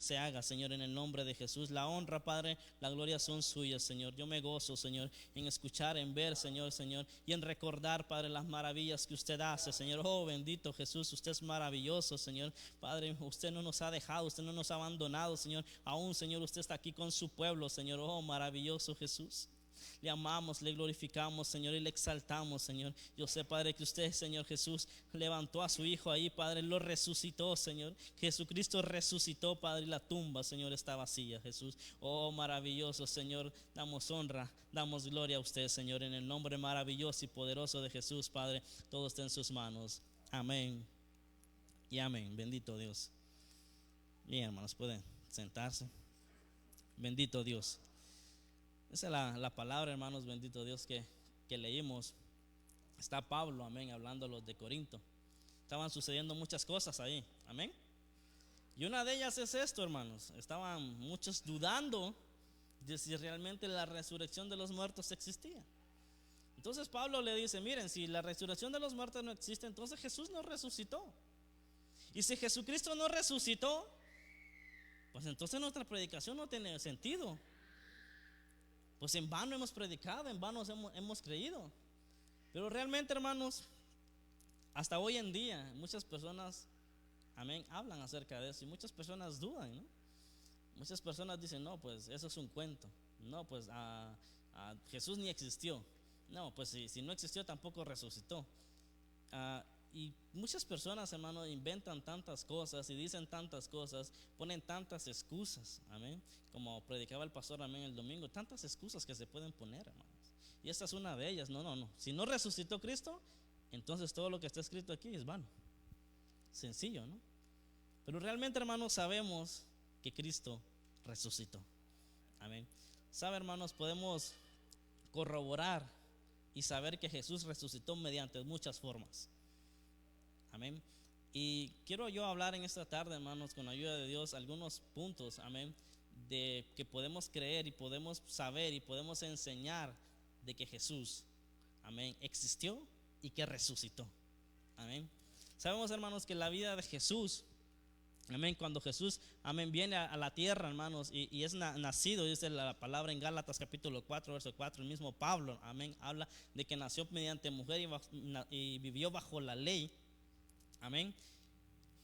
se haga, Señor, en el nombre de Jesús. La honra, Padre, la gloria son suyas, Señor. Yo me gozo, Señor, en escuchar, en ver, Señor, y en recordar, Padre, las maravillas que usted hace, Señor. Oh, bendito Jesús, usted es maravilloso, Señor. Padre, usted no nos ha dejado, usted no nos ha abandonado, Señor. Aún, Señor, usted está aquí con su pueblo, Señor. Oh, maravilloso Jesús. Le amamos, le glorificamos, Señor, y le exaltamos, Señor. Yo sé, Padre, que usted, Señor Jesús, levantó a su Hijo ahí, Padre, lo resucitó, Señor. Jesucristo resucitó, Padre, y la tumba, Señor, está vacía, Jesús. Oh, maravilloso, Señor, damos honra, damos gloria a usted, Señor, en el nombre maravilloso y poderoso de Jesús, Padre. Todo está en sus manos. Amén y amén. Bendito Dios. Bien, hermanos, pueden sentarse. Bendito Dios. Esa es la palabra, hermanos, bendito Dios, que leímos. Está Pablo, amén, hablando a los de Corinto. Estaban sucediendo muchas cosas ahí, amén. Y una de ellas es esto, hermanos. Estaban muchos dudando de si realmente la resurrección de los muertos existía. Entonces Pablo le dice, miren, si la resurrección de los muertos no existe, entonces Jesús no resucitó. Y si Jesucristo no resucitó, pues entonces nuestra predicación no tiene sentido. Pues en vano hemos predicado, en vano hemos creído. Pero realmente, hermanos, hasta hoy en día muchas personas, amén, hablan acerca de eso y muchas personas dudan, ¿no? Muchas personas dicen, no, pues eso es un cuento. No, pues Jesús ni existió. No, pues si no existió tampoco resucitó. Y muchas personas, hermano, inventan tantas cosas y dicen tantas cosas, ponen tantas excusas, amén. Como predicaba el pastor, amén, el domingo, tantas excusas que se pueden poner, hermanos. Y esta es una de ellas. No. Si no resucitó Cristo, entonces todo lo que está escrito aquí es vano. Sencillo, ¿no? Pero realmente, hermanos, sabemos que Cristo resucitó. Amén. Sabe, hermanos, podemos corroborar y saber que Jesús resucitó mediante muchas formas. Amén. Y quiero yo hablar en esta tarde, hermanos, con la ayuda de Dios, algunos puntos, amén, de que podemos creer y podemos saber y podemos enseñar de que Jesús, amén, existió y que resucitó. Amén. Sabemos, hermanos, que la vida de Jesús, amén, cuando Jesús, amén, viene a la tierra, hermanos, y es nacido, dice la palabra en Gálatas capítulo 4, verso 4, el mismo Pablo, amén, habla de que nació mediante mujer y vivió bajo la ley. Amén.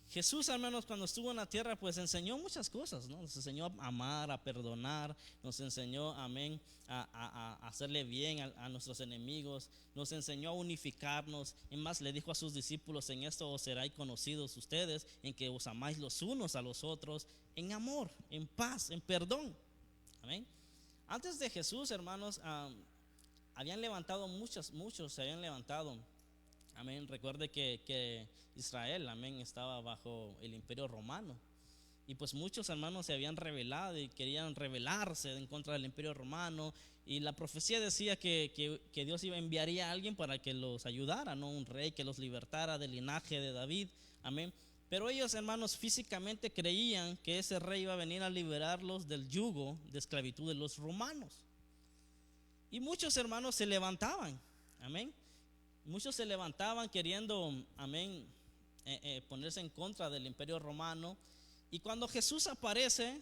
Jesús, hermanos, cuando estuvo en la tierra, pues enseñó muchas cosas, ¿no? Nos enseñó a amar, a perdonar, nos enseñó, amén, a hacerle bien a nuestros enemigos, nos enseñó a unificarnos. Y más, le dijo a sus discípulos, en esto os seréis conocidos ustedes, en que os amáis los unos a los otros, en amor, en paz, en perdón. Amén. Antes de Jesús, hermanos, habían levantado muchos se habían levantado. Amén. Recuerde que Israel, amén, estaba bajo el imperio romano. Y pues muchos hermanos se habían rebelado y querían rebelarse en contra del imperio romano. Y la profecía decía que Dios enviaría a alguien para que los ayudara, ¿no? Un rey que los libertara del linaje de David. Amén. Pero ellos, hermanos, físicamente creían que ese rey iba a venir a liberarlos del yugo de esclavitud de los romanos. Y muchos hermanos se levantaban. Amén. Muchos se levantaban queriendo, amén, ponerse en contra del imperio romano. Y cuando Jesús aparece,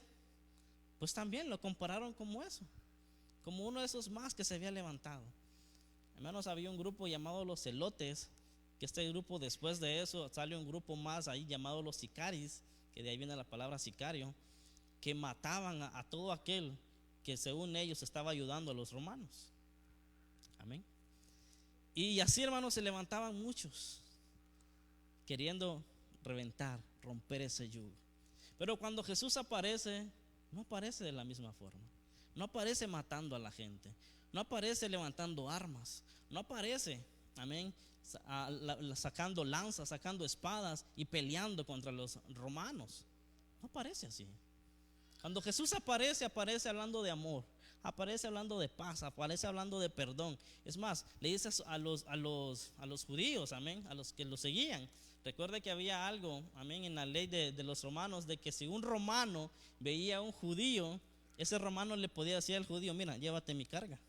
pues también lo compararon como eso, como uno de esos más que se había levantado. Hermanos, había un grupo llamado los celotes, que este grupo, después de eso sale un grupo más ahí llamado los sicaris, que de ahí viene la palabra sicario, que mataban a todo aquel que según ellos estaba ayudando a los romanos. Amén. Y así, hermanos, se levantaban muchos queriendo reventar, romper ese yugo. Pero cuando Jesús aparece, no aparece de la misma forma. No aparece matando a la gente, no aparece levantando armas, no aparece, amén, sacando lanzas, sacando espadas y peleando contra los romanos. No aparece así. Cuando Jesús aparece, aparece hablando de amor, aparece hablando de paz, aparece hablando de perdón. Es más, le dice a los judíos, amén, a los que lo seguían. Recuerde que había algo, amén, en la ley de los romanos, de que si un romano veía a un judío, ese romano le podía decir al judío, mira, llévate mi carga.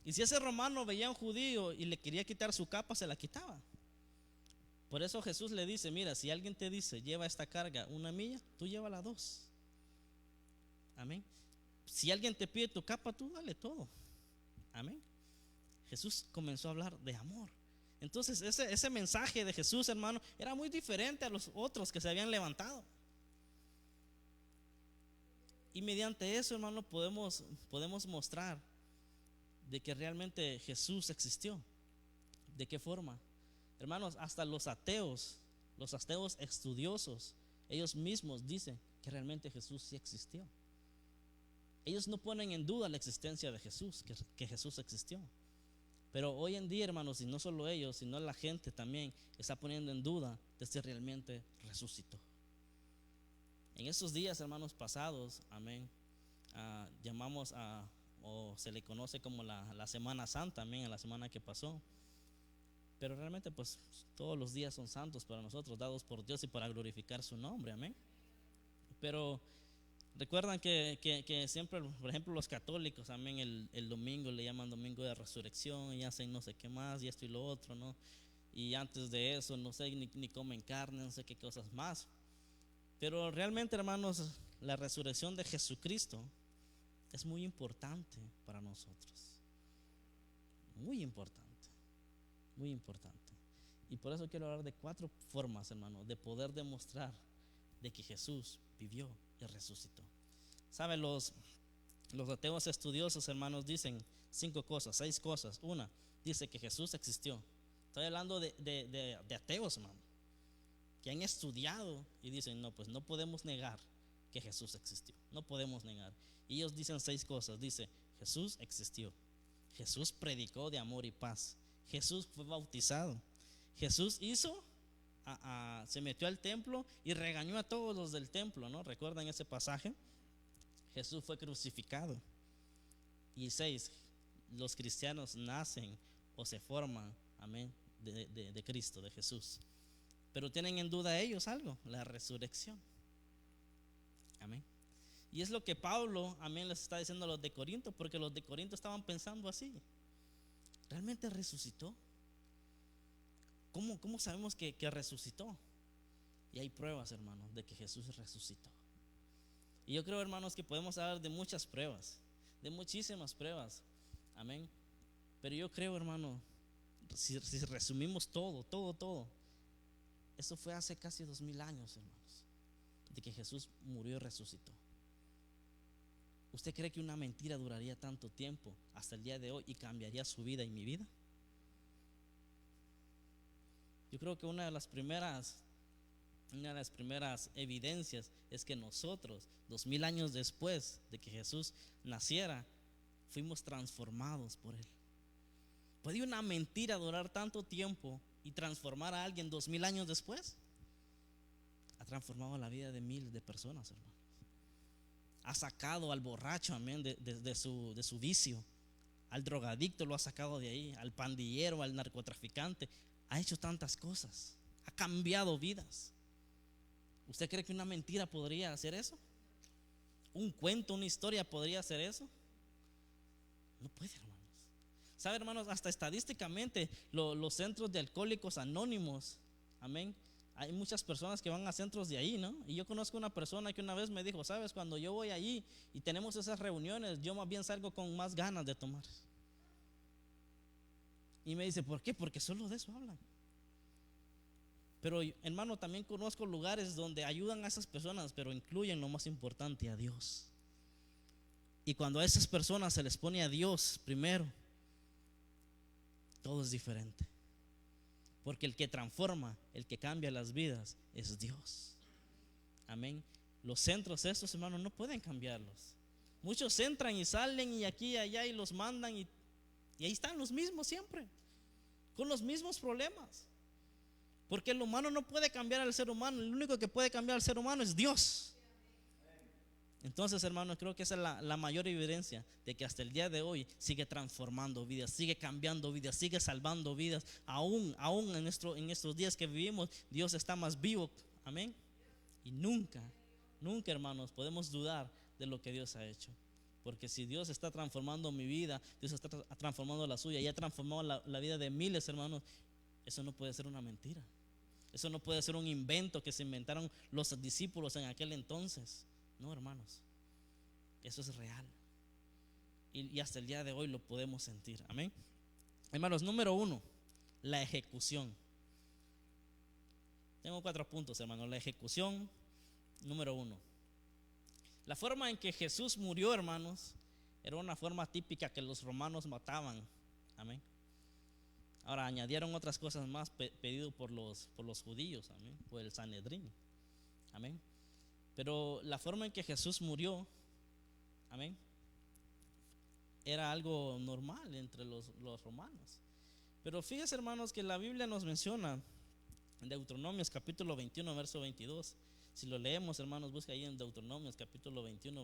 Y si ese romano veía a un judío y le quería quitar su capa, se la quitaba. Por eso Jesús le dice, mira, si alguien te dice, lleva esta carga 1 milla, tú llévala 2. Amén. Si alguien te pide tu capa, tú dale todo. Amén. Jesús comenzó a hablar de amor. Entonces ese mensaje de Jesús, hermano, era muy diferente a los otros que se habían levantado. Y mediante eso, hermano, podemos mostrar de que realmente Jesús existió. ¿De qué forma? Hermanos, hasta los ateos estudiosos, ellos mismos dicen que realmente Jesús sí existió. Ellos no ponen en duda la existencia de Jesús, que Jesús existió. Pero hoy en día, hermanos, y no solo ellos, sino la gente también está poniendo en duda de si realmente resucitó. En esos días, hermanos, pasados, amén, llamamos o se le conoce como la Semana Santa, amén, a la semana que pasó. Pero realmente, pues, todos los días son santos para nosotros, dados por Dios y para glorificar su nombre, amén. Pero recuerdan que siempre, por ejemplo, los católicos, amén, el domingo le llaman domingo de resurrección y hacen no sé qué más y esto y lo otro, ¿no? Y antes de eso, no sé, ni comen carne, no sé qué cosas más. Pero realmente, hermanos, la resurrección de Jesucristo es muy importante para nosotros. Muy importante, muy importante. Y por eso quiero hablar de 4 formas, hermano, de poder demostrar de que Jesús vivió y resucitó. ¿Saben? Los ateos estudiosos, hermanos, dicen 5 cosas, 6 cosas. Una, dice que Jesús existió. Estoy hablando de ateos, hermano, que han estudiado y dicen, no, pues no podemos negar que Jesús existió. No podemos negar. Y ellos dicen 6 cosas. Dice, Jesús existió. Jesús predicó de amor y paz. Jesús fue bautizado. Jesús se metió al templo y regañó a todos los del templo, ¿no? ¿Recuerdan ese pasaje? Jesús fue crucificado. Y 6, los cristianos nacen o se forman, amén, de Cristo, de Jesús. Pero tienen en duda ellos algo, la resurrección. Amén. Y es lo que Pablo, amén, les está diciendo a los de Corinto, porque los de Corinto estaban pensando así. ¿Realmente resucitó? ¿Cómo sabemos que resucitó? Y hay pruebas, hermanos, de que Jesús resucitó. Y yo creo, hermanos, que podemos hablar de muchas pruebas, de muchísimas pruebas. Amén. Pero yo creo, hermano, si resumimos todo, eso fue hace casi 2000 años, hermanos, de que Jesús murió y resucitó. ¿Usted cree que una mentira duraría tanto tiempo hasta el día de hoy y cambiaría su vida y mi vida? Yo creo que una de las primeras evidencias es que nosotros, 2000 años después de que Jesús naciera, fuimos transformados por Él. ¿Puede una mentira durar tanto tiempo y transformar a alguien 2000 años después? Ha transformado la vida de miles de personas, hermanos. Ha sacado al borracho, amén, de su vicio. Al drogadicto lo ha sacado de ahí, al pandillero, al narcotraficante. Ha hecho tantas cosas, ha cambiado vidas. ¿Usted cree que una mentira podría hacer eso? ¿Un cuento, una historia podría hacer eso? No puede, hermanos. ¿Sabe, hermanos? Hasta estadísticamente los centros de alcohólicos anónimos, amén, hay muchas personas que van a centros de ahí, ¿no? Y yo conozco una persona que una vez me dijo, ¿sabes? Cuando yo voy allí y tenemos esas reuniones, yo más bien salgo con más ganas de tomar. Y me dice, ¿por qué? Porque solo de eso hablan. Pero, hermano, también conozco lugares donde ayudan a esas personas, pero incluyen lo más importante, a Dios. Y cuando a esas personas se les pone a Dios primero, todo es diferente. Porque el que transforma, el que cambia las vidas es Dios. Amén. Los centros estos, hermanos, no pueden cambiarlos. Muchos entran y salen y aquí y allá y los mandan y ahí están los mismos siempre, con los mismos problemas. Porque el humano no puede cambiar al ser humano. El único que puede cambiar al ser humano es Dios. Entonces, hermanos, creo que esa es la mayor evidencia de que hasta el día de hoy sigue transformando vidas, sigue cambiando vidas, sigue salvando vidas. Aún en estos días que vivimos, Dios está más vivo. Amén. Y nunca, hermanos, podemos dudar de lo que Dios ha hecho. Porque si Dios está transformando mi vida, Dios está transformando la suya y ha transformado la vida de miles, hermanos, eso no puede ser una mentira. Eso no puede ser un invento que se inventaron los discípulos en aquel entonces. No, hermanos, eso es real. Y hasta el día de hoy lo podemos sentir. Amén. Hermanos, número 1, la ejecución. Tengo 4 puntos, hermanos. La ejecución, número 1. La forma en que Jesús murió, hermanos, era una forma típica que los romanos mataban. Amén. Ahora añadieron otras cosas más pedido por los judíos, amén, por el Sanedrín. Amén. Pero la forma en que Jesús murió, amén, era algo normal entre los romanos. Pero fíjense, hermanos, que la Biblia nos menciona en Deuteronomios capítulo 21, verso 22. Si lo leemos, hermanos, busca ahí en Deuteronomios capítulo 21,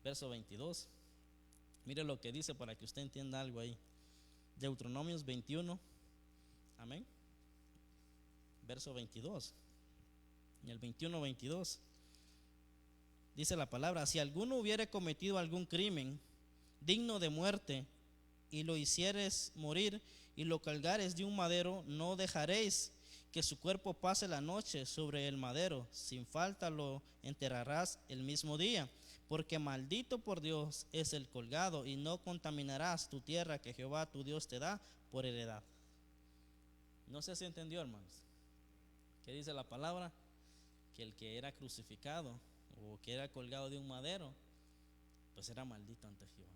verso 22. Mire lo que dice para que usted entienda algo ahí. Deuteronomios 21, amén, verso 22. En el 21-22 dice la palabra: si alguno hubiere cometido algún crimen digno de muerte y lo hicieres morir y lo colgares de un madero, no dejaréis que su cuerpo pase la noche sobre el madero, sin falta lo enterrarás el mismo día, porque maldito por Dios es el colgado, y no contaminarás tu tierra que Jehová tu Dios te da por heredad. No sé si entendió, hermanos. ¿Qué dice la palabra? Que el que era crucificado o que era colgado de un madero, pues era maldito ante Jehová.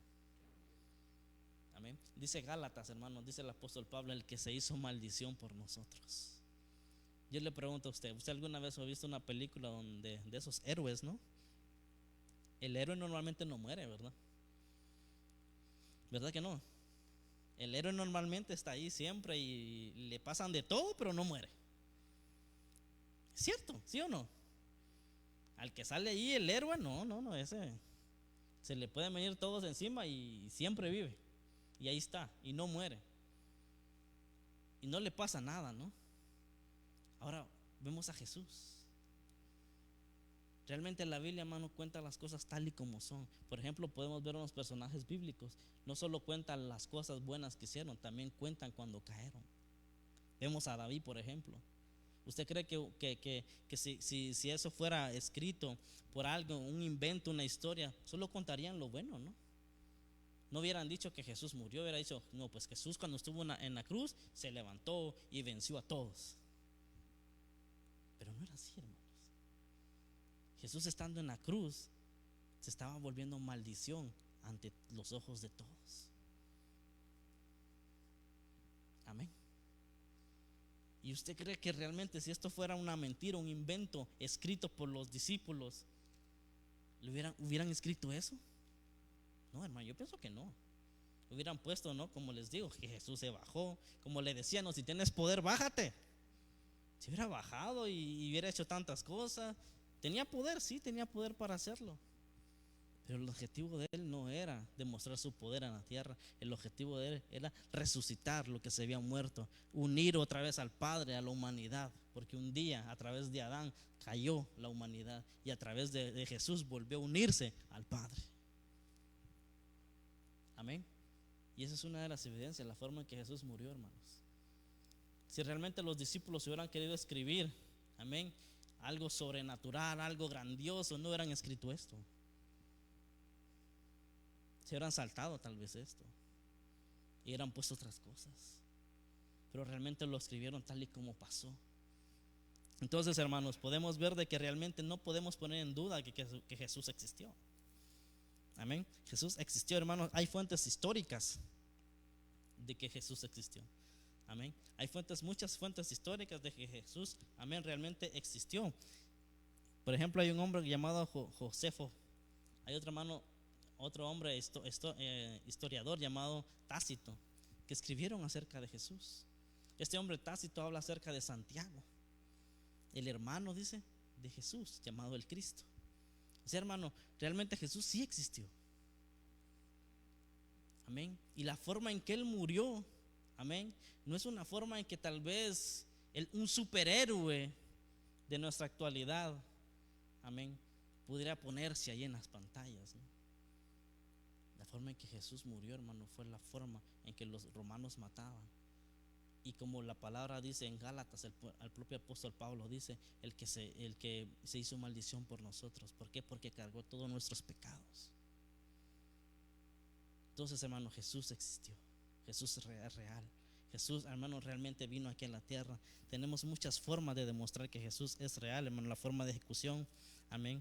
Amén. Dice Gálatas, hermanos, dice el apóstol Pablo, el que se hizo maldición por nosotros. Yo le pregunto a usted alguna vez ha visto una película donde de esos héroes, ¿no? El héroe normalmente no muere, ¿verdad? ¿Verdad que no? El héroe normalmente está ahí siempre y le pasan de todo, pero no muere. ¿Cierto? ¿Sí o no? Al que sale ahí el héroe, no, ese se le pueden venir todos encima y siempre vive. Y ahí está, y no muere. Y no le pasa nada, ¿no? Ahora vemos a Jesús. Realmente la Biblia, hermano, cuenta las cosas tal y como son. Por ejemplo, podemos ver unos personajes bíblicos. No solo cuentan las cosas buenas que hicieron, también cuentan cuando cayeron. Vemos a David, por ejemplo. ¿Usted cree que si eso fuera escrito por algo, un invento, una historia, solo contarían lo bueno, ¿no? No hubieran dicho que Jesús murió, hubiera dicho, no, pues Jesús cuando estuvo en la cruz se levantó y venció a todos. Pero no era así, hermanos. Jesús, estando en la cruz, se estaba volviendo maldición ante los ojos de todos. Amén. ¿Y usted cree que realmente si esto fuera una mentira, un invento escrito por los discípulos, hubieran escrito eso? No, hermano, yo pienso que no. Hubieran puesto, ¿no? Como les digo, que Jesús se bajó, como le decían, no, si tienes poder, bájate. Se hubiera bajado y hubiera hecho tantas cosas. Tenía poder, sí, tenía poder para hacerlo. Pero el objetivo de él no era demostrar su poder en la tierra. El objetivo de él era resucitar lo que se había muerto, unir otra vez al Padre, a la humanidad. Porque un día, a través de Adán, cayó la humanidad, y a través de Jesús volvió a unirse al Padre. Amén. Y esa es una de las evidencias, la forma en que Jesús murió, hermanos. Si realmente los discípulos hubieran querido escribir, amén, algo sobrenatural, algo grandioso, no hubieran escrito esto. Se hubieran saltado tal vez esto y hubieran puesto otras cosas. Pero realmente lo escribieron tal y como pasó. Entonces, hermanos, podemos ver de que realmente no podemos poner en duda que Jesús existió. Amén. Jesús existió, hermanos. Hay fuentes históricas de que Jesús existió. Amén. Hay muchas fuentes históricas de que Jesús, amén, realmente existió. Por ejemplo, hay un hombre llamado Josefo. Hay otro hombre historiador llamado Tácito, que escribieron acerca de Jesús. Este hombre Tácito habla acerca de Santiago, el hermano, dice, de Jesús, llamado el Cristo. O sea, hermano, realmente Jesús sí existió. Amén. Y la forma en que él murió, amén, no es una forma en que tal vez un superhéroe de nuestra actualidad, amén, pudiera ponerse ahí en las pantallas, ¿no? La forma en que Jesús murió, hermano, fue la forma en que los romanos mataban. Y como la palabra dice en Gálatas, el propio apóstol Pablo dice, el que se hizo maldición por nosotros. ¿Por qué? Porque cargó todos nuestros pecados. Entonces, hermano, Jesús existió. Jesús es real. Jesús, hermano, realmente vino aquí a la tierra. Tenemos muchas formas de demostrar que Jesús es real, hermano. La forma de ejecución, amén.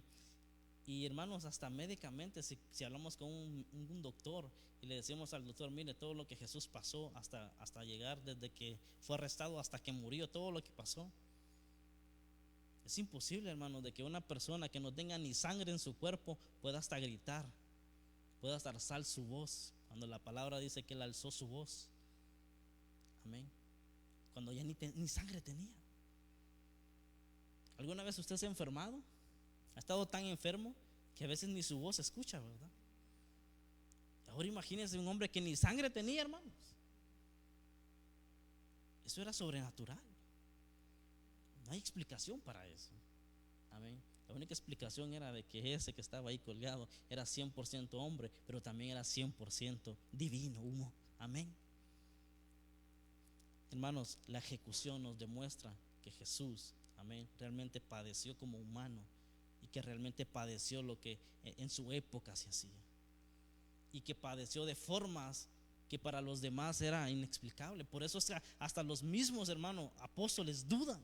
Y hermanos, hasta médicamente, si hablamos con un doctor y le decimos al doctor, mire todo lo que Jesús pasó hasta llegar, desde que fue arrestado hasta que murió, todo lo que pasó. Es imposible, hermano, de que una persona que no tenga ni sangre en su cuerpo pueda hasta gritar, pueda hasta alzar su voz, cuando la palabra dice que él alzó su voz. Amén. Cuando ya ni sangre tenía. ¿Alguna vez usted se ha enfermado? ¿Ha estado tan enfermo que a veces ni su voz se escucha, verdad? Ahora imagínense un hombre que ni sangre tenía, hermanos. Eso era sobrenatural. No hay explicación para eso. Amén. La única explicación era de que ese que estaba ahí colgado era 100% hombre, pero también era 100% divino, humo. Amén. Hermanos, la ejecución nos demuestra que Jesús, amén, realmente padeció como humano y que realmente padeció lo que en su época se hacía y que padeció de formas que para los demás era inexplicable. Por eso hasta los mismos, hermanos, apóstoles dudan.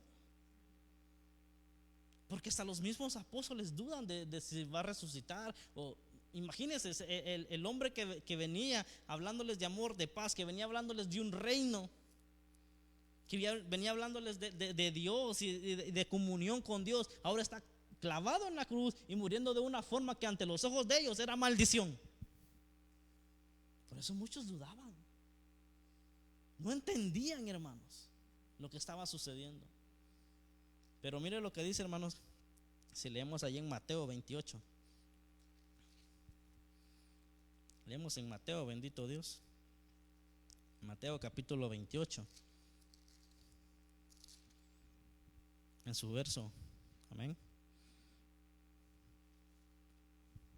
Porque hasta los mismos apóstoles dudan de si va a resucitar. O imagínense el hombre que venía hablándoles de amor, de paz, que venía hablándoles de un reino, que venía hablándoles de Dios y de comunión con Dios, ahora está clavado en la cruz y muriendo de una forma que ante los ojos de ellos era maldición. Por eso muchos dudaban, no entendían, hermanos, lo que estaba sucediendo. Pero mire lo que dice, hermanos, si leemos allí en Mateo 28. Leemos en Mateo, bendito Dios. Mateo capítulo 28. En su verso, amén.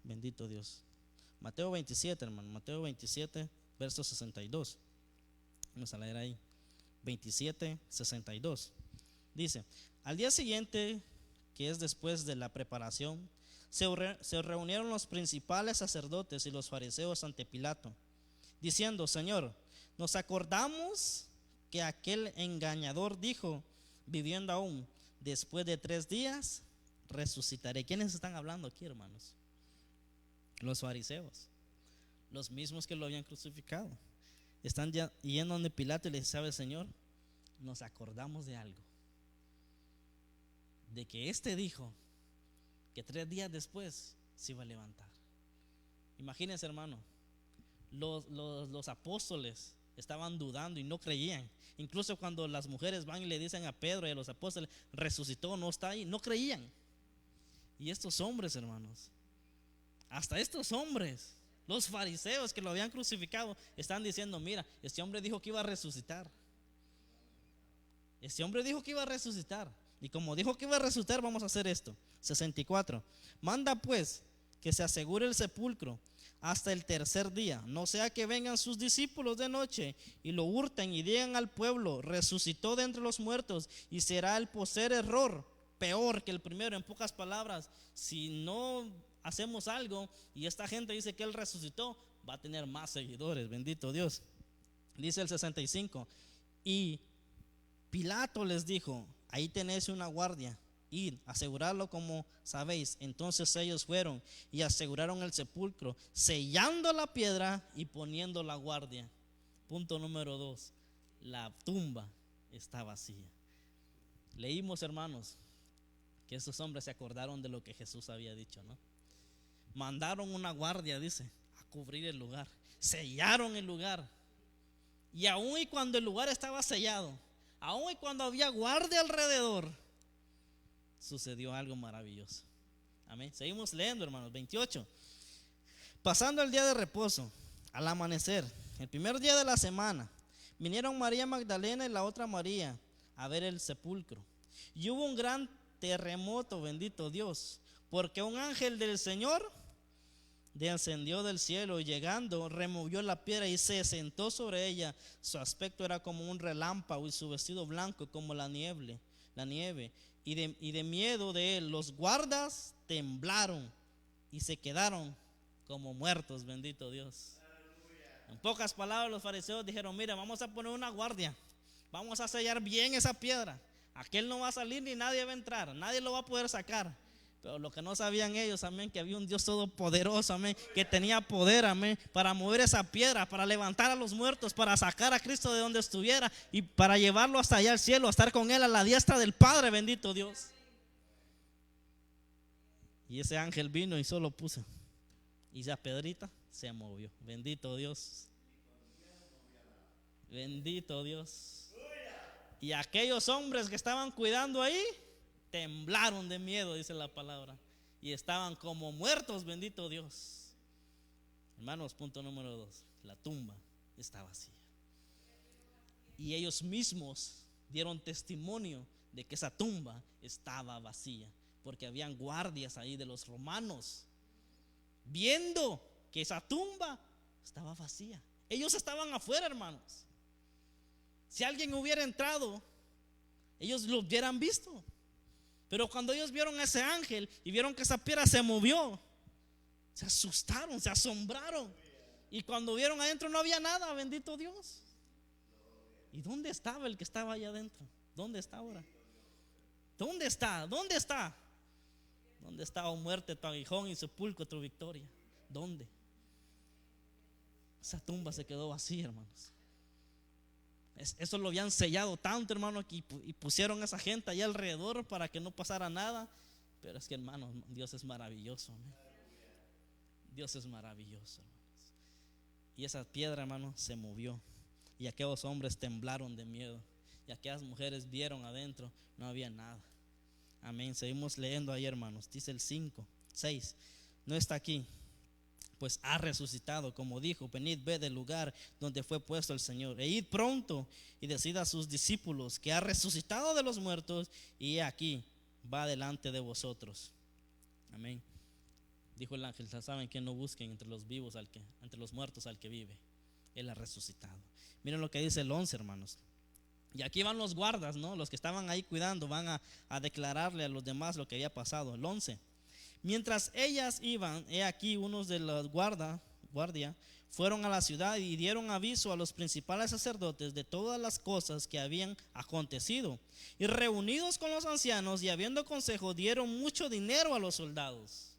Bendito Dios. Mateo 27, hermano. Mateo 27, verso 62. Vamos a leer ahí. 27, 62. Dice: al día siguiente, que es después de la preparación, se reunieron los principales sacerdotes y los fariseos ante Pilato, diciendo: Señor, nos acordamos que aquel engañador dijo, viviendo aún, después de 3 días resucitaré. ¿Quiénes están hablando aquí, hermanos? Los fariseos, los mismos que lo habían crucificado. Están ya yendo donde Pilato y le dice: ¿sabe, Señor? Nos acordamos de algo, de que dijo que 3 días después se iba a levantar. Imagínense, hermano, los apóstoles estaban dudando y no creían. Incluso cuando las mujeres van y le dicen a Pedro y a los apóstoles: resucitó, no está ahí, no creían. Y estos hombres, hermanos, hasta estos hombres, los fariseos que lo habían crucificado, están diciendo: mira, este hombre dijo que iba a resucitar. Este hombre dijo que iba a resucitar. Y como dijo que iba a resucitar, vamos a hacer esto. 64. Manda pues que se asegure el sepulcro hasta el 3er día, no sea que vengan sus discípulos de noche y lo hurten y digan al pueblo: resucitó de entre los muertos, y será el postrer error peor que el primero. En pocas palabras, si no hacemos algo y esta gente dice que él resucitó, va a tener más seguidores, bendito Dios. Dice el 65: y Pilato les dijo: ahí tenéis una guardia, id, asegurarlo como sabéis. Entonces ellos fueron y aseguraron el sepulcro, sellando la piedra y poniendo la guardia. Punto número 2: la tumba está vacía. Leímos, hermanos, que esos hombres se acordaron de lo que Jesús había dicho, ¿no? Mandaron una guardia, dice, a cubrir el lugar, sellaron el lugar. Y aún y cuando el lugar estaba sellado, aún y cuando había guardia alrededor, sucedió algo maravilloso. Amén. Seguimos leyendo, hermanos. 28. Pasando el día de reposo, al amanecer, el primer día de la semana, vinieron María Magdalena y la otra María a ver el sepulcro. Y hubo un gran terremoto, bendito Dios, porque un ángel del Señor descendió del cielo y llegando removió la piedra y se sentó sobre ella. Su aspecto era como un relámpago y su vestido blanco como la nieve. Y de miedo de él los guardas temblaron y se quedaron como muertos. Bendito Dios. En pocas palabras, los fariseos dijeron: mira, vamos a poner una guardia, vamos a sellar bien esa piedra, aquel no va a salir ni nadie va a entrar, nadie lo va a poder sacar. Pero lo que no sabían ellos, amén, que había un Dios todopoderoso, amén, que tenía poder, amén, para mover esa piedra, para levantar a los muertos, para sacar a Cristo de donde estuviera y para llevarlo hasta allá al cielo, a estar con él a la diestra del Padre. Bendito Dios. Y ese ángel vino y solo puso, y esa piedrita se movió. Bendito Dios. Bendito Dios. Y aquellos hombres que estaban cuidando ahí temblaron de miedo, dice la palabra, y estaban como muertos. Bendito Dios. Hermanos, punto número 2: la tumba está vacía. Y ellos mismos dieron testimonio de que esa tumba estaba vacía, porque habían guardias ahí de los romanos viendo que esa tumba estaba vacía. Ellos estaban afuera, hermanos. Si alguien hubiera entrado, ellos lo hubieran visto. Pero cuando ellos vieron a ese ángel y vieron que esa piedra se movió, se asustaron, se asombraron. Y cuando vieron adentro no había nada. Bendito Dios. ¿Y dónde estaba el que estaba allá adentro? ¿Dónde está ahora? ¿Dónde está? ¿Dónde está? ¿Dónde está, oh muerte, tu aguijón y sepulcro tu victoria? ¿Dónde? Esa tumba se quedó vacía, hermanos. Eso lo habían sellado tanto, hermano, y pusieron a esa gente allá alrededor para que no pasara nada. Pero es que, hermano, Dios es maravilloso, amén. Dios es maravilloso, hermanos. Y esa piedra, hermano, se movió. Y aquellos hombres temblaron de miedo. Y aquellas mujeres vieron adentro, no había nada. Amén. Seguimos leyendo ahí, hermanos. Dice el 6: no está aquí, pues ha resucitado, como dijo: venid, ved el lugar donde fue puesto el Señor, e id pronto y decid a sus discípulos que ha resucitado de los muertos, y aquí va delante de vosotros. Amén. Dijo el ángel: saben que no busquen entre los vivos entre los muertos al que vive. Él ha resucitado. Miren lo que dice el 11, hermanos. Y aquí van los guardas, ¿no? Los que estaban ahí cuidando, van a declararle a los demás lo que había pasado. El 11: mientras ellas iban, he aquí unos de la guardia fueron a la ciudad y dieron aviso a los principales sacerdotes de todas las cosas que habían acontecido. Y reunidos con los ancianos y habiendo consejo, dieron mucho dinero a los soldados.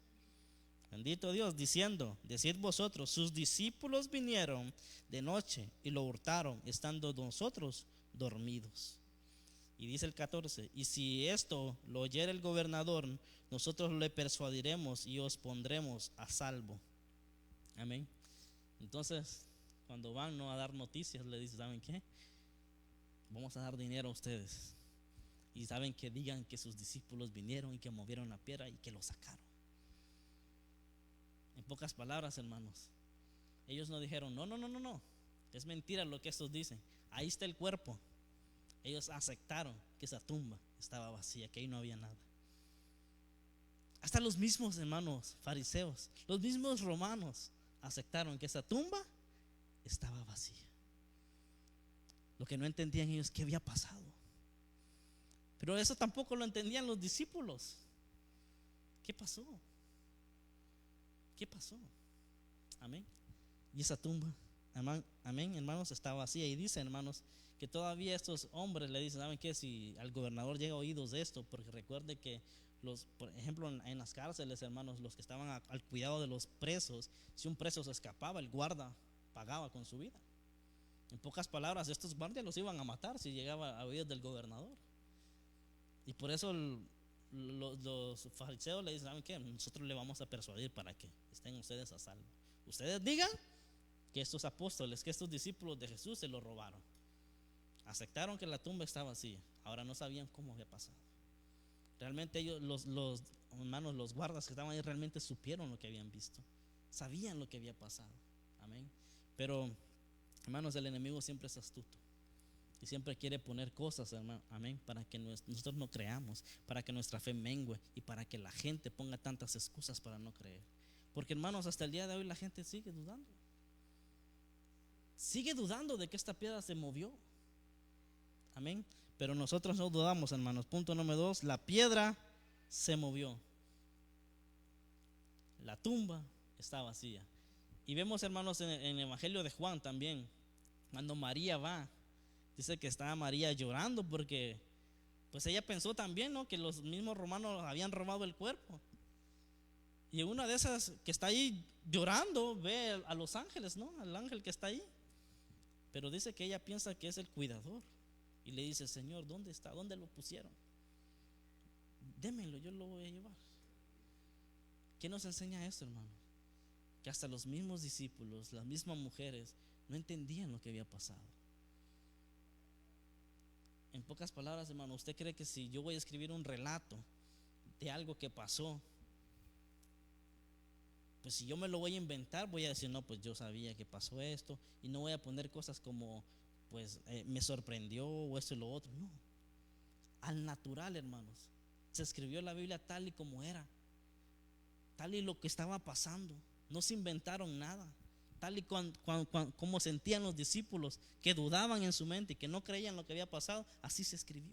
Bendito Dios, diciendo: decid vosotros, sus discípulos vinieron de noche y lo hurtaron, estando nosotros dormidos. Y dice el 14: y si esto lo oyere el gobernador, nosotros le persuadiremos y os pondremos a salvo. Amén. Entonces, cuando van, ¿no?, a dar noticias, le dicen: ¿saben qué? Vamos a dar dinero a ustedes. Y saben que digan que sus discípulos vinieron y que movieron la piedra y que lo sacaron. En pocas palabras, hermanos, ellos no dijeron: no, es mentira lo que estos dicen, ahí está el cuerpo. Ellos aceptaron que esa tumba estaba vacía, que ahí no había nada. Hasta los mismos, hermanos, fariseos, los mismos romanos aceptaron que esa tumba estaba vacía. Lo que no entendían ellos, ¿qué había pasado? Pero eso tampoco lo entendían los discípulos. ¿Qué pasó? ¿Qué pasó? Amén. Y esa tumba, amén, hermanos, está vacía. Y dicen, hermanos, que todavía estos hombres le dicen: ¿saben qué? Si al gobernador llega a oídos de esto, porque recuerde que por ejemplo, en las cárceles, hermanos, los que estaban al cuidado de los presos, si un preso se escapaba, el guarda pagaba con su vida. En pocas palabras, estos guardias los iban a matar si llegaba a oídos del gobernador. Y por eso los fariseos le dicen: ¿saben qué? Nosotros le vamos a persuadir para que estén ustedes a salvo. Ustedes digan que estos apóstoles, que estos discípulos de Jesús se lo robaron. Aceptaron que la tumba estaba vacía. Ahora no sabían cómo había pasado. Realmente ellos, los hermanos, los guardas que estaban ahí, realmente supieron lo que habían visto. Sabían lo que había pasado. Amén. Pero, hermanos, el enemigo siempre es astuto y siempre quiere poner cosas, hermano, amén, para que nosotros no creamos, para que nuestra fe mengue y para que la gente ponga tantas excusas para no creer. Porque hermanos, hasta el día de hoy la gente sigue dudando. Sigue dudando de que esta piedra se movió. Amén. Pero nosotros no dudamos, hermanos. Punto número 2, la piedra se movió. La tumba está vacía. Y vemos, hermanos, en el Evangelio de Juan también, cuando María va, dice que estaba María llorando porque pues ella pensó también, ¿no?, que los mismos romanos habían robado el cuerpo. Y una de esas que está ahí llorando ve a los ángeles, ¿no?, al ángel que está ahí. Pero dice que ella piensa que es el cuidador y le dice: Señor, ¿dónde está? ¿Dónde lo pusieron? Démelo, yo lo voy a llevar. ¿Qué nos enseña esto, hermano? Que hasta los mismos discípulos, las mismas mujeres, no entendían lo que había pasado. En pocas palabras, hermano, ¿usted cree que si yo voy a escribir un relato de algo que pasó, pues si yo me lo voy a inventar, voy a decir: no, pues yo sabía que pasó esto, y no voy a poner cosas como pues me sorprendió o esto y lo otro? No, al natural, hermanos, se escribió la Biblia tal y como era, tal y lo que estaba pasando. No se inventaron nada, tal y como sentían los discípulos, que dudaban en su mente y que no creían lo que había pasado, así se escribió.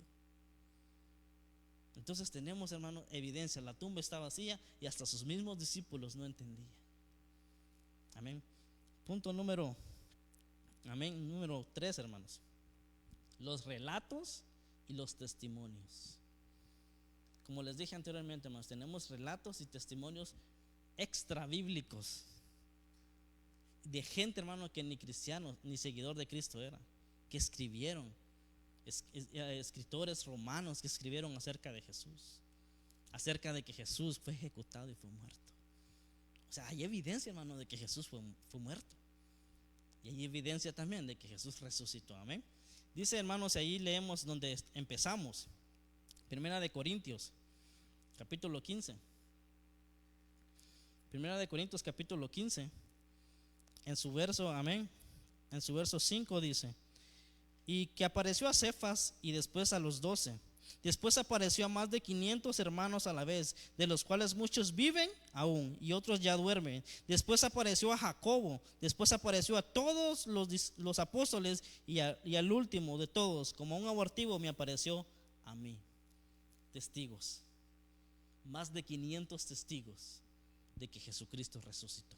Entonces tenemos, hermano, evidencia: la tumba está vacía y hasta sus mismos discípulos no entendían. Amén. Punto número 3, hermanos: los relatos y los testimonios. Como les dije anteriormente, hermanos, tenemos relatos y testimonios extra bíblicos de gente, hermano, que ni cristiano ni seguidor de Cristo era, que escribieron, escritores romanos que escribieron acerca de Jesús, acerca de que Jesús fue ejecutado y fue muerto. O sea, hay evidencia, hermano, de que Jesús fue muerto, y hay evidencia también de que Jesús resucitó. Amén. Dice, hermanos, ahí leemos donde empezamos, Primera de Corintios capítulo 15. Primera de Corintios capítulo 15, en su verso, amén, en su verso 5 dice: y que apareció a Cefas y después a los 12. Después apareció a más de 500 hermanos a la vez, de los cuales muchos viven aún y otros ya duermen. Después apareció a Jacobo. Después apareció a todos los apóstoles, y al último de todos, como un abortivo, me apareció a mí. Testigos, más de 500 testigos de que Jesucristo resucitó.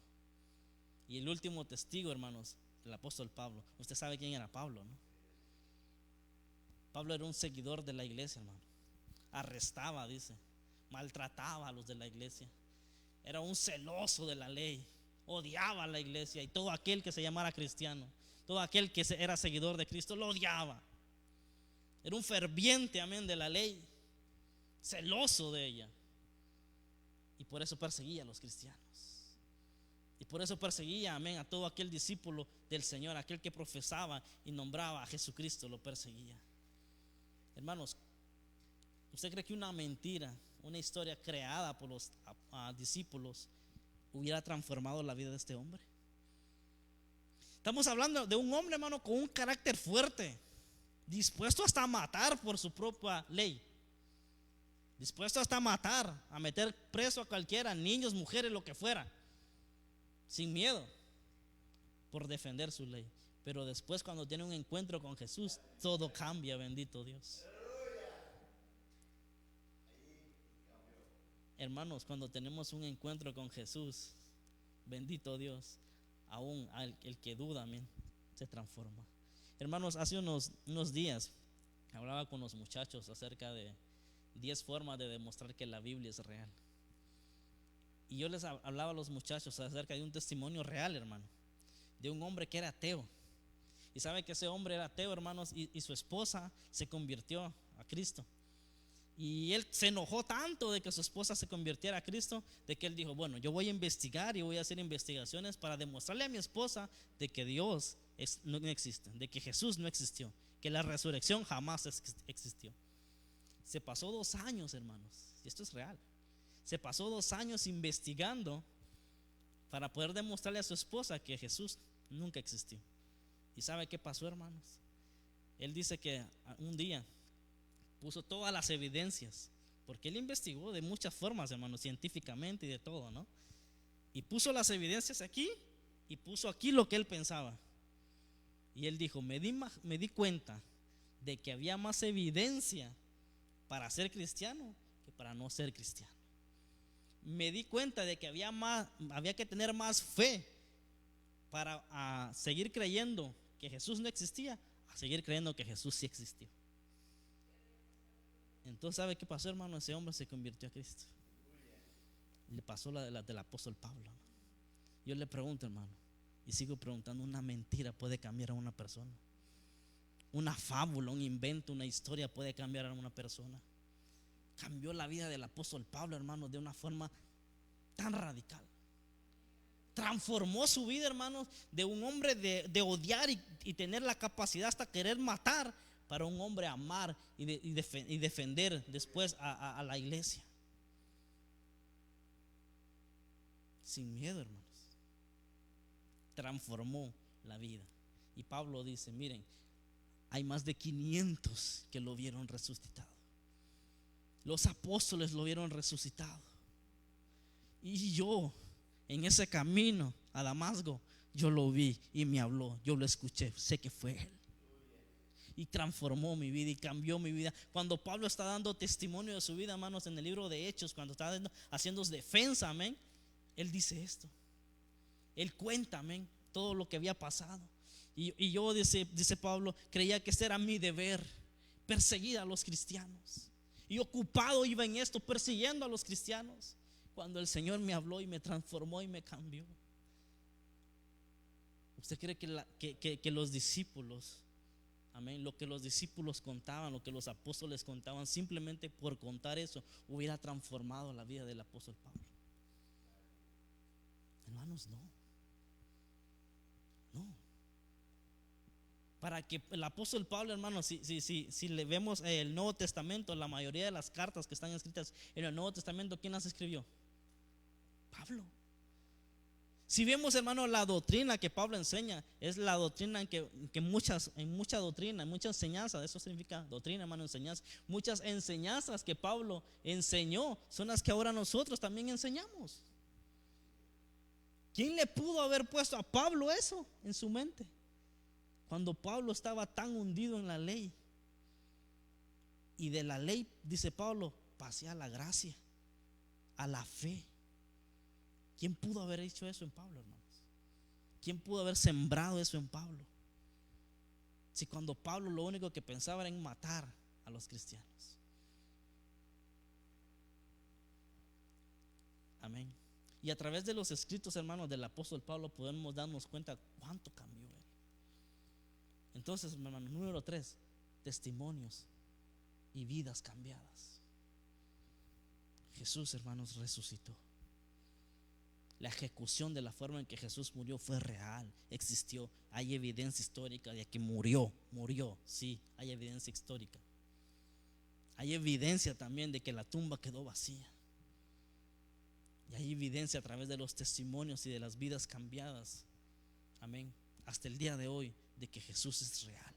Y el último testigo, hermanos, el apóstol Pablo. Usted sabe quién era Pablo, ¿no? Pablo era un seguidor de la iglesia, hermano. Arrestaba, dice, maltrataba a los de la iglesia. Era un celoso de la ley, odiaba a la iglesia y todo aquel que se llamara cristiano, todo aquel que era seguidor de Cristo, lo odiaba. Era un ferviente, amén, de la ley, celoso de ella. Y por eso perseguía a los cristianos. Y por eso perseguía, amén, a todo aquel discípulo del Señor, aquel que profesaba y nombraba a Jesucristo, lo perseguía. Hermanos, ¿usted cree que una mentira, una historia creada por los discípulos hubiera transformado la vida de este hombre? Estamos hablando de un hombre, hermano, con un carácter fuerte, dispuesto hasta a matar por su propia ley, dispuesto hasta a matar, a meter preso a cualquiera, niños, mujeres, lo que fuera, sin miedo, por defender su ley. Pero después, cuando tiene un encuentro con Jesús, todo cambia, bendito Dios. Hermanos, cuando tenemos un encuentro con Jesús, bendito Dios, aún el que duda, amén, se transforma. Hermanos, hace unos días hablaba con los muchachos acerca de 10 formas de demostrar que la Biblia es real. Y yo les hablaba a los muchachos acerca de un testimonio real, hermano, de un hombre que era ateo. Y sabe que ese hombre era ateo, hermanos, y su esposa se convirtió a Cristo. Y él se enojó tanto de que su esposa se convirtiera a Cristo, de que él dijo: bueno, yo voy a investigar y voy a hacer investigaciones para demostrarle a mi esposa de que Dios no existe, de que Jesús no existió, que la resurrección jamás existió. Se pasó 2 años, hermanos, y esto es real. Se pasó 2 años investigando para poder demostrarle a su esposa que Jesús nunca existió. ¿Y sabe qué pasó, hermanos? Él dice que un día puso todas las evidencias, porque él investigó de muchas formas, hermanos, científicamente y de todo, ¿no? Y puso las evidencias aquí y puso aquí lo que él pensaba. Y él dijo, me di cuenta de que había más evidencia para ser cristiano que para no ser cristiano. Me di cuenta de que había que tener más fe para seguir creyendo que Jesús no existía, a seguir creyendo que Jesús sí existió. Entonces, ¿sabe qué pasó, hermano? Ese hombre se convirtió a Cristo. Le pasó la del apóstol Pablo. Yo le pregunto, hermano, y sigo preguntando, ¿una mentira puede cambiar a una persona? Una fábula, un invento, una historia puede cambiar a una persona. Cambió la vida del apóstol Pablo, hermano, de una forma tan radical. Transformó su vida, hermanos, de un hombre de odiar y tener la capacidad hasta querer matar, para un hombre amar y defender después a la iglesia. Sin miedo, hermanos. Transformó la vida. Y Pablo dice, miren, hay más de 500 que lo vieron resucitado. Los apóstoles lo vieron resucitado. Y yo, en ese camino a Damasco, yo lo vi y me habló, yo lo escuché, sé que fue él. Y transformó mi vida y cambió mi vida. Cuando Pablo está dando testimonio de su vida, hermanos, en el libro de Hechos, cuando está haciendo defensa, amén, él dice esto. Él cuenta, amén, todo lo que había pasado. Y yo, dice Pablo, creía que ese era mi deber, perseguir a los cristianos. Y ocupado iba en esto, persiguiendo a los cristianos, cuando el Señor me habló y me transformó y me cambió. ¿Usted cree que los discípulos, amén, lo que los discípulos contaban, lo que los apóstoles contaban, simplemente por contar eso, hubiera transformado la vida del apóstol Pablo? Hermanos, no. Para que el apóstol Pablo, hermanos, si le vemos el Nuevo Testamento, la mayoría de las cartas que están escritas en el Nuevo Testamento, ¿quién las escribió? Pablo. Si vemos, hermano, la doctrina que Pablo enseña, es la doctrina en mucha doctrina, en mucha enseñanza, eso significa doctrina, hermano, enseñanza. Muchas enseñanzas que Pablo enseñó son las que ahora nosotros también enseñamos. ¿Quién le pudo haber puesto a Pablo eso en su mente? Cuando Pablo estaba tan hundido en la ley. Y de la ley, dice Pablo, pasé a la gracia, a la fe. ¿Quién pudo haber hecho eso en Pablo, hermanos? ¿Quién pudo haber sembrado eso en Pablo? Si cuando Pablo lo único que pensaba era en matar a los cristianos. Amén. Y a través de los escritos, hermanos, del apóstol Pablo podemos darnos cuenta cuánto cambió él. Entonces, hermanos, número 3, testimonios y vidas cambiadas. Jesús, hermanos, resucitó. La ejecución de la forma en que Jesús murió fue real, existió. Hay evidencia histórica de que murió, sí, hay evidencia histórica. Hay evidencia también de que la tumba quedó vacía. Y hay evidencia a través de los testimonios y de las vidas cambiadas, amén, hasta el día de hoy, de que Jesús es real.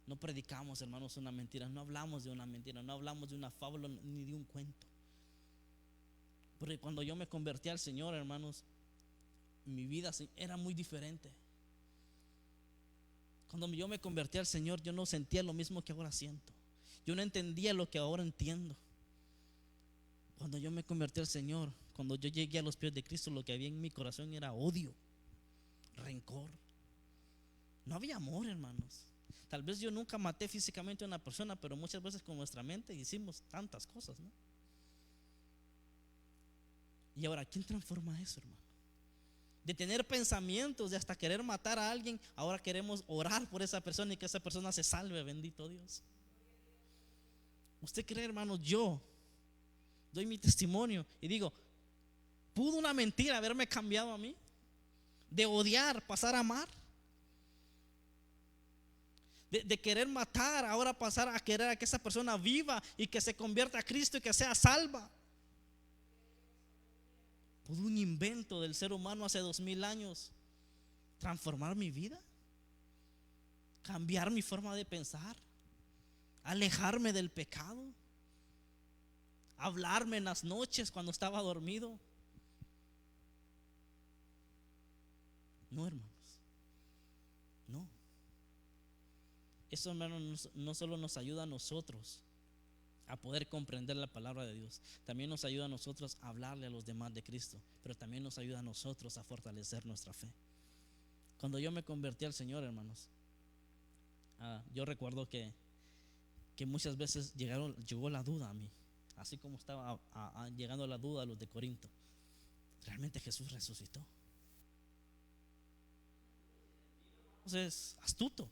No predicamos, hermanos, una mentira, no hablamos de una mentira, no hablamos de una fábula ni de un cuento. Porque cuando yo me convertí al Señor, hermanos, mi vida era muy diferente. Cuando yo me convertí al Señor, yo no sentía lo mismo que ahora siento. Yo no entendía lo que ahora entiendo. Cuando yo me convertí al Señor, cuando yo llegué a los pies de Cristo, lo que había en mi corazón era odio, rencor. No había amor, hermanos. Tal vez yo nunca maté físicamente a una persona, pero muchas veces con nuestra mente hicimos tantas cosas, ¿no? Y ahora, ¿quién transforma eso, hermano? De tener pensamientos de hasta querer matar a alguien, ahora queremos orar por esa persona y que esa persona se salve, bendito Dios. ¿Usted cree, hermano? Yo doy mi testimonio y digo, ¿pudo una mentira haberme cambiado a mí? De odiar, pasar a amar. De querer matar, ahora pasar a querer a que esa persona viva y que se convierta a Cristo y que sea salva. ¿Pudo un invento del ser humano hace 2000 años transformar mi vida? Cambiar mi forma de pensar, alejarme del pecado, hablarme en las noches cuando estaba dormido, No, hermanos, no. Eso, hermanos, no solo nos ayuda a nosotros a poder comprender la palabra de Dios, también nos ayuda a nosotros a hablarle a los demás de Cristo, pero también nos ayuda a nosotros a fortalecer nuestra fe. Cuando yo me convertí al Señor, hermanos, yo recuerdo que muchas veces llegó la duda a mí, así como estaba llegando la duda a los de Corinto. ¿Realmente Jesús resucitó? Entonces, astuto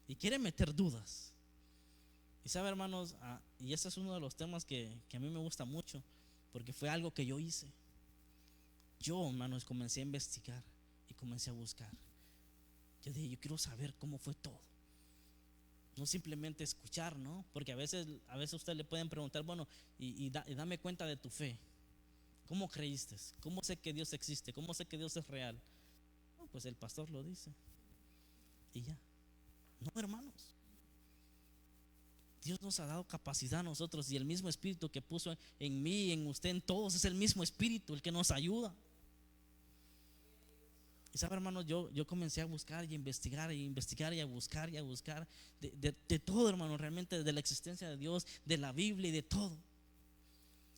y quiere meter dudas. Y sabe, hermanos, y ese es uno de los temas que a mí me gusta mucho, porque fue algo que yo hice. Yo, hermanos, comencé a investigar y comencé a buscar. Yo dije, yo quiero saber cómo fue todo, no simplemente escuchar, ¿no? Porque a veces usted le pueden preguntar, bueno, y dame cuenta de tu fe. ¿Cómo creíste? ¿Cómo sé que Dios existe? ¿Cómo sé que Dios es real? No, pues el pastor lo dice y ya. No, hermanos, Dios nos ha dado capacidad a nosotros, y el mismo espíritu que puso en mí, en usted, en todos, es el mismo espíritu el que nos ayuda. Y sabe, hermanos, yo comencé a buscar y a investigar y a buscar de todo, hermano, realmente de la existencia de Dios, de la Biblia y de todo.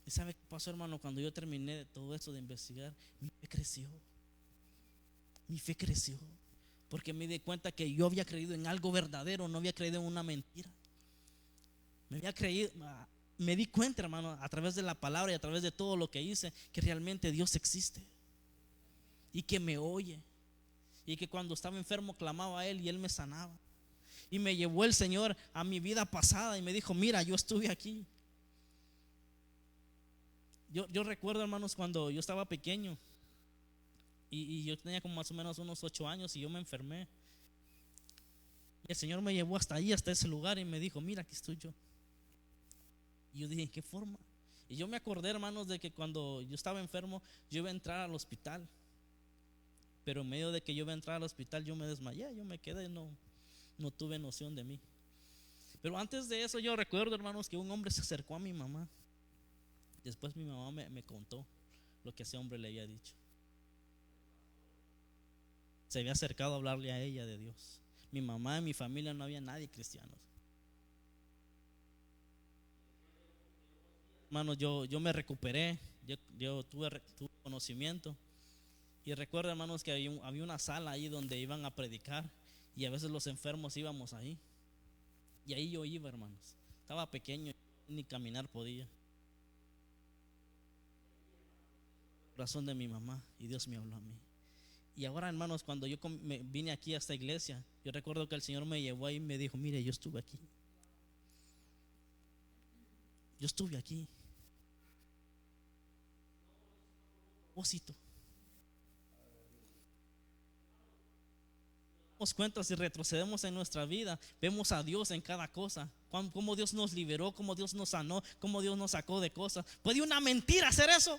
¿Y sabe qué pasó, hermano? Cuando yo terminé de todo eso de investigar, mi fe creció, porque me di cuenta que yo había creído en algo verdadero, no había creído en una mentira. Me di cuenta, hermano, a través de la palabra y a través de todo lo que hice, que realmente Dios existe y que me oye, y que cuando estaba enfermo clamaba a Él y Él me sanaba. Y me llevó el Señor a mi vida pasada y me dijo, mira, yo estuve aquí. Yo recuerdo, hermanos, cuando yo estaba pequeño y yo tenía como más o menos unos 8 años y yo me enfermé. Y el Señor me llevó hasta ahí, hasta ese lugar, y me dijo, mira, aquí estoy yo. Y yo dije, ¿en qué forma? Y yo me acordé, hermanos, de que cuando yo estaba enfermo, yo iba a entrar al hospital. Pero en medio de que yo iba a entrar al hospital, yo me desmayé, yo me quedé, no tuve noción de mí. Pero antes de eso, yo recuerdo, hermanos, que un hombre se acercó a mi mamá. Después mi mamá me contó lo que ese hombre le había dicho. Se había acercado a hablarle a ella de Dios. Mi mamá, en mi familia no había nadie cristiano. Hermanos, yo me recuperé, yo tuve conocimiento. Y recuerdo, hermanos, que había una sala ahí donde iban a predicar, y a veces los enfermos íbamos ahí. Y ahí yo iba, hermanos. Estaba pequeño, ni caminar podía. Corazón de mi mamá, y Dios me habló a mí. Y ahora, hermanos, cuando yo vine aquí a esta iglesia, yo recuerdo que el Señor me llevó ahí y me dijo, mire, yo estuve aquí. Yo estuve aquí. Propósito. Damos cuenta, si retrocedemos en nuestra vida, vemos a Dios en cada cosa. Cómo Dios nos liberó, cómo Dios nos sanó, cómo Dios nos sacó de cosas. ¿Puede una mentira hacer eso?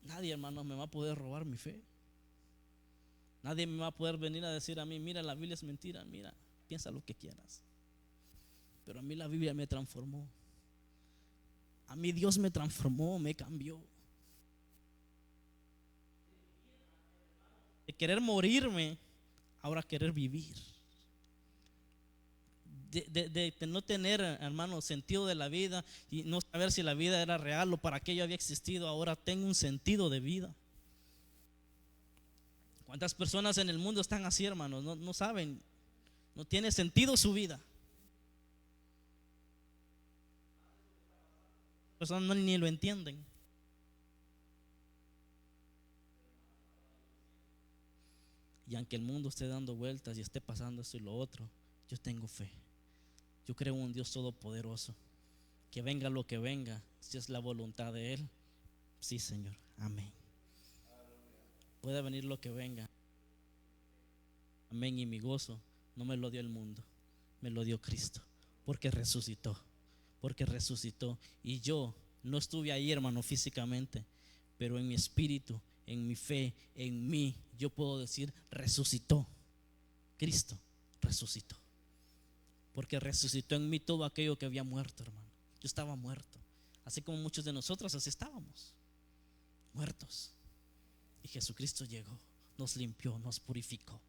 Nadie, hermano, me va a poder robar mi fe. Nadie me va a poder venir a decir a mí, mira, la Biblia es mentira, mira, piensa lo que quieras. Pero a mí la Biblia me transformó. A mí Dios me transformó, me cambió. De querer morirme, ahora querer vivir. De no tener, hermano, sentido de la vida y no saber si la vida era real o para qué yo había existido, ahora tengo un sentido de vida. ¿Cuántas personas en el mundo están así, hermanos? No saben, no tiene sentido su vida. Personas ni lo entienden. Y aunque el mundo esté dando vueltas y esté pasando esto y lo otro, yo tengo fe. Yo creo en un Dios todopoderoso. Que venga lo que venga, si es la voluntad de Él, sí, Señor, amén. Puede venir lo que venga, amén. Y mi gozo no me lo dio el mundo, me lo dio Cristo, porque resucitó. Y yo no estuve ahí, hermano, físicamente, pero en mi espíritu, en mi fe, en mí, yo puedo decir, resucitó. Cristo resucitó, porque resucitó en mí todo aquello que había muerto, hermano. Yo estaba muerto, así como muchos de nosotros, así estábamos muertos. Y Jesucristo llegó, nos limpió, nos purificó,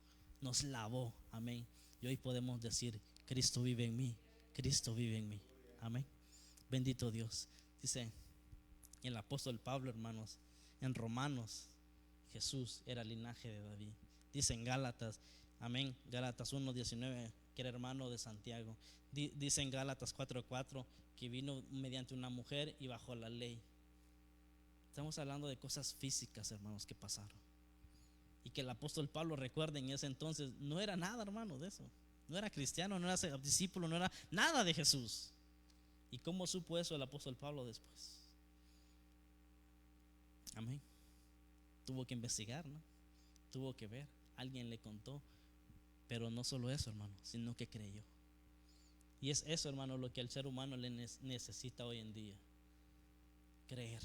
nos lavó. Amén. Y hoy podemos decir: Cristo vive en mí, Cristo vive en mí. Amén. Bendito Dios. Dice el apóstol Pablo, hermanos, en Romanos, Jesús era linaje de David. Dice en Gálatas, amén, Gálatas 1:19, que era hermano de Santiago. Dice en Gálatas 4:4 que vino mediante una mujer y bajo la ley. Estamos hablando de cosas físicas, hermanos, que pasaron. Y que el apóstol Pablo, recuerden, en ese entonces no era nada, hermano, de eso. No era cristiano, no era discípulo, no era nada de Jesús. ¿Y cómo supo eso el apóstol Pablo después? Amén. Tuvo que investigar, ¿no? Tuvo que ver, alguien le contó. Pero no solo eso, hermano, sino que creyó. Y es eso, hermano, lo que el ser humano le necesita hoy en día: creer.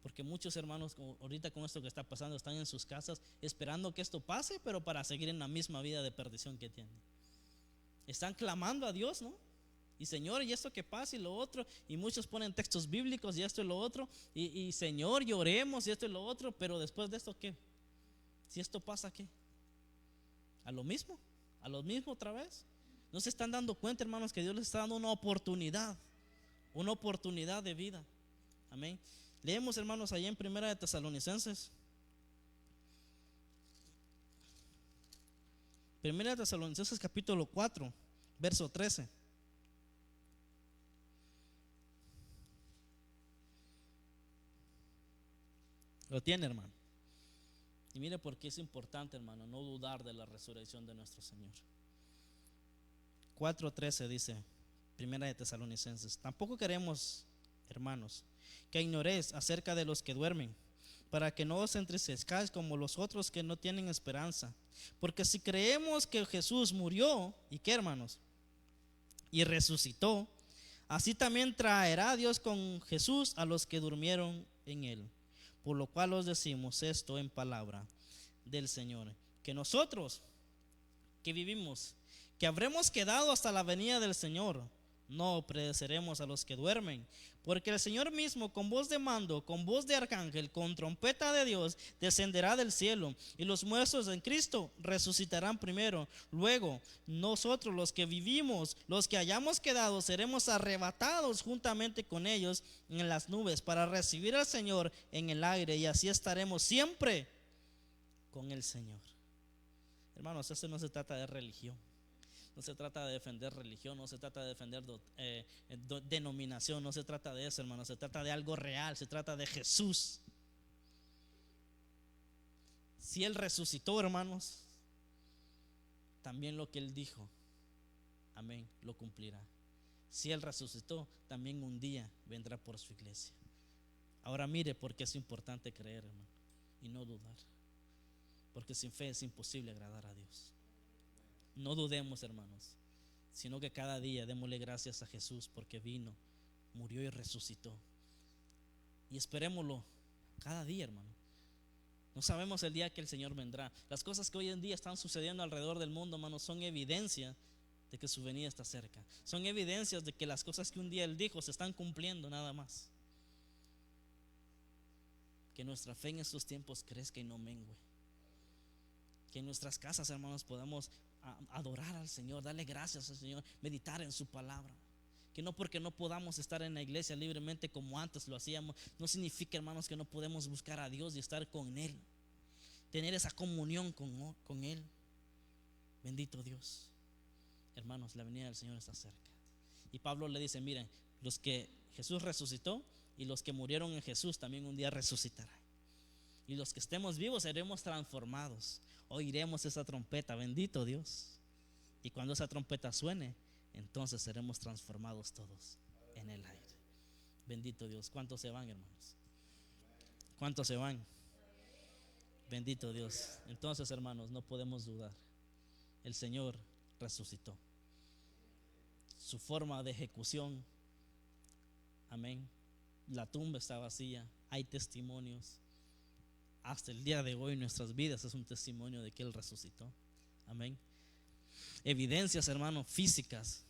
Porque muchos hermanos, ahorita con esto que está pasando, están en sus casas esperando que esto pase, pero para seguir en la misma vida de perdición que tienen. Están clamando a Dios, ¿no? Y Señor, y esto que pasa y lo otro. Y muchos ponen textos bíblicos y esto y lo otro. Y Señor, y oremos y esto y lo otro. Pero después de esto, ¿qué? Si esto pasa, ¿qué? A lo mismo otra vez. No se están dando cuenta, hermanos, que Dios les está dando una oportunidad de vida. Amén. Leemos, hermanos, allá en Primera de Tesalonicenses. Primera de Tesalonicenses capítulo 4, verso 13. Lo tiene, hermano. Y mire por qué es importante, hermano, no dudar de la resurrección de nuestro Señor. 4:13 dice, Primera de Tesalonicenses: tampoco queremos, hermanos, que ignoréis acerca de los que duermen, para que no os entristezcáis como los otros que no tienen esperanza. Porque si creemos que Jesús murió, ¿y qué, hermanos? Y resucitó, así también traerá Dios con Jesús a los que durmieron en él. Por lo cual os decimos esto en palabra del Señor, que nosotros que vivimos, que habremos quedado hasta la venida del Señor, no obedeceremos a los que duermen, porque el Señor mismo, con voz de mando, con voz de arcángel, con trompeta de Dios, descenderá del cielo, y los muertos en Cristo resucitarán primero. Luego nosotros, los que vivimos, los que hayamos quedado, seremos arrebatados juntamente con ellos en las nubes para recibir al Señor en el aire, y así estaremos siempre con el Señor. Hermanos, esto no se trata de religión. No se trata de defender religión, no se trata de defender denominación, no se trata de eso, hermano. Se trata de algo real, se trata de Jesús. Si Él resucitó, hermanos, también lo que Él dijo, amén, lo cumplirá. Si Él resucitó, también un día vendrá por su iglesia. Ahora mire por qué es importante creer, hermano, y no dudar. Porque sin fe es imposible agradar a Dios. No dudemos, hermanos, sino que cada día démosle gracias a Jesús porque vino, murió y resucitó. Y esperémoslo cada día, hermano. No sabemos el día que el Señor vendrá. Las cosas que hoy en día están sucediendo alrededor del mundo, hermanos, son evidencia de que su venida está cerca. Son evidencias de que las cosas que un día Él dijo se están cumpliendo, nada más. Que nuestra fe en estos tiempos crezca y no mengue. Que en nuestras casas, hermanos, podamos adorar al Señor, darle gracias al Señor, meditar en su palabra. Que no porque no podamos estar en la iglesia libremente como antes lo hacíamos, no significa, hermanos, que no podemos buscar a Dios y estar con Él, tener esa comunión con Él. Bendito Dios. Hermanos, la venida del Señor está cerca. Y Pablo le dice: miren, los que Jesús resucitó y los que murieron en Jesús también un día resucitarán. Y los que estemos vivos seremos transformados. Oiremos esa trompeta, bendito Dios. Y cuando esa trompeta suene, entonces seremos transformados todos en el aire. Bendito Dios. ¿Cuántos se van, hermanos? ¿Cuántos se van? Bendito Dios. Entonces, hermanos, no podemos dudar. El Señor resucitó. Su forma de ejecución, amén. La tumba está vacía. Hay testimonios. Hasta el día de hoy nuestras vidas es un testimonio de que Él resucitó. Amén. Evidencias, hermanos, físicas,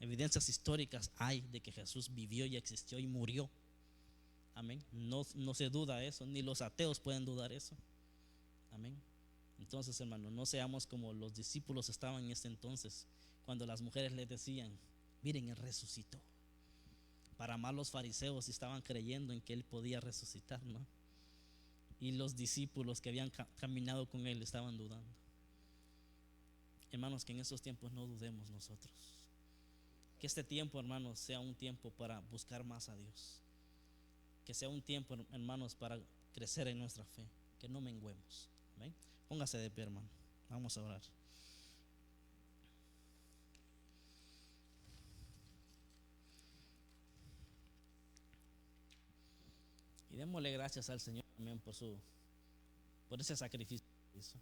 evidencias históricas hay de que Jesús vivió y existió y murió. Amén. No, no se duda eso, ni los ateos pueden dudar eso. Amén. Entonces, hermano, no seamos como los discípulos estaban en este entonces, cuando las mujeres les decían: miren, Él resucitó. Para más los fariseos estaban creyendo en que Él podía resucitar, ¿no? Y los discípulos que habían caminado con Él estaban dudando. Hermanos, que en esos tiempos no dudemos nosotros. Que este tiempo, hermanos, sea un tiempo para buscar más a Dios. Que sea un tiempo, hermanos, para crecer en nuestra fe. Que no menguemos. ¿Amén? Póngase de pie, hermano. Vamos a orar. Y démosle gracias al Señor también por ese sacrificio que hizo.